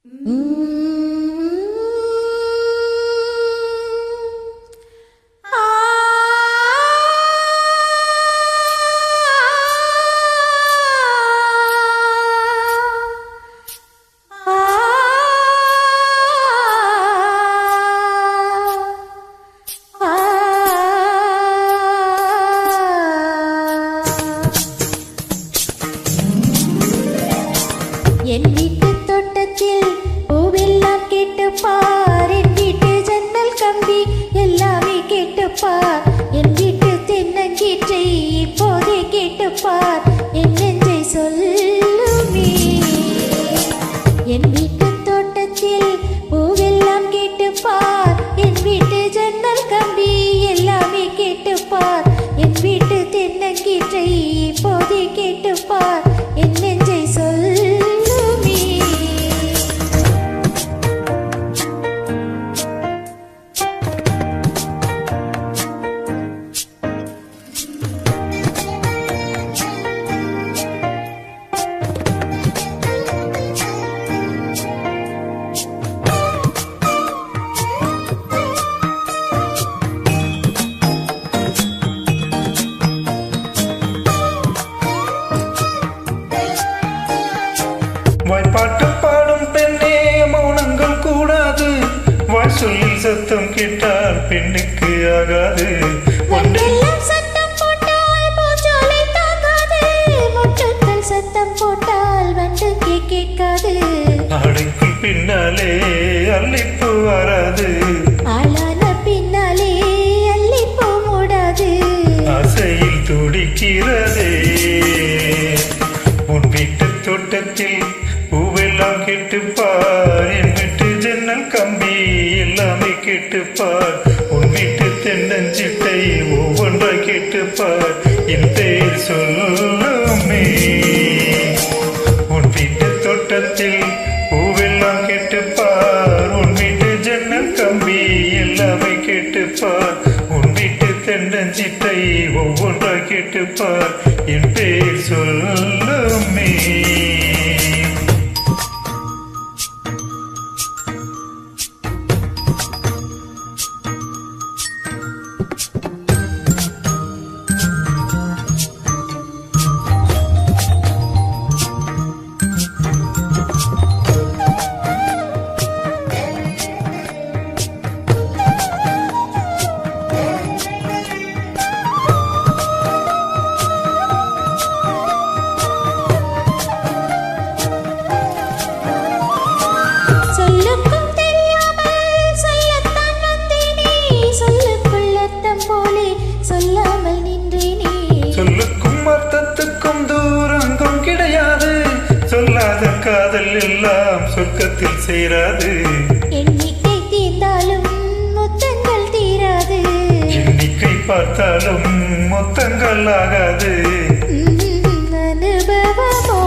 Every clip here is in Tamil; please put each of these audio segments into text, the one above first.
என் வீட்டு தோட்டத்தில் பூவெல்லாம் கேட்டுப்பார், என் வீட்டு ஜன்னல் கம்பி எல்லாமே கேட்டுப்பார், என் வீட்டு தென்னங்கீற்றை இப்போதே கேட்டுப்பார், என் நெஞ்சை சொல்லுமே. என் வீட்டு தோட்டத்தில் பூவெல்லாம் கேட்டுப்பார், என் வீட்டு ஜன்னல் கம்பி எல்லாமே கேட்டுப்பார், என் வீட்டு தென்னங்கீற்றை இப்போதே கேட்டுப்பார், என் நெஞ்சை சொல்லுமே. வாய்ப்பாட்டு பாடும் பெண்ணே மௌனங்கள் கூடாது, வாய் சொல்லி சத்தம் கேட்டால் பெண்ணுக்கு ஆகாது. சத்தம் போட்டால் பூஞ்சோலை தாங்காது, மொட்டுக்கள் சத்தம் போட்டால் வண்டுக்கு கேட்காது. ஆடைக்குள் பின்னாலே அள்ளிப்பூ வராது, ஆளான பின்னாலே அள்ளிப்பூ மூடாது. ஆசையில் துடிக்கிறதே உன் வீட்டு தோட்டத்தில் பூவெல்லாம் கேட்டுப்பார், என் வீட்டு ஜன்னல் கம்பி எல்லாமே கேட்டுப்பார், உன் வீட்டு தென்னஞ்சிட்டை ஒவ்வொன்றாய் கேட்டுப்பார், என் பேர் சொல்லுமே. உன் வீட்டு தோட்டத்தில் பூவெல்லாம் கேட்டுப்பார், உன் வீட்டு ஜன்னல் கம்பி எல்லாமே கேட்டுப்பார், உன் வீட்டு தென்னஞ்சிட்டை ஒவ்வொன்றாய் கேட்டுப்பார், என் பேர் சொல்லுமே. சொல்லுக்கும் அர்த்தத்துக்கும் தூரங்கும் கிடையாது, சொல்லாத காதல் எல்லாம் சொர்க்கத்தில் சேராது. எண்ணிக்கை தீர்ந்தாலும் முத்தங்கள் தீராது, எண்ணிக்கை பார்த்தாலும் மொத்தங்கள் ஆகாது. அனுபவமோ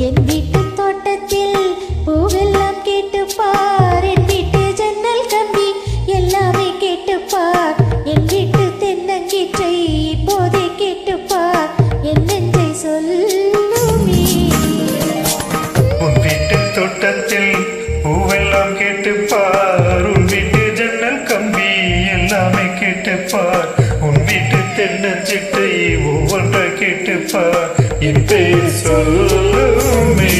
என் வீட்டு தோட்டத்தில் பூவெல்லாம் கேட்டுப்பார், என் வீட்டு ஜன்னல் கம்பி எல்லாமே கேட்டுப்பார், என் வீட்டு தென்னங்கீற்றை இப்போதே கேட்டுப்பார், என் நெஞ்சை சொல்லுமே. உன் வீட்டு தோட்டத்தில் பூவெல்லாம் கேட்டுப்பார், உன் வீட்டு ஜன்னல் கம்பி எல்லாமே கேட்டுப்பார், உன் வீட்டு தென்னஞ்சிட்டை ஒவ்வொன்றாய் கேட்டுப்பார், என் பேர் சொல்லுமே.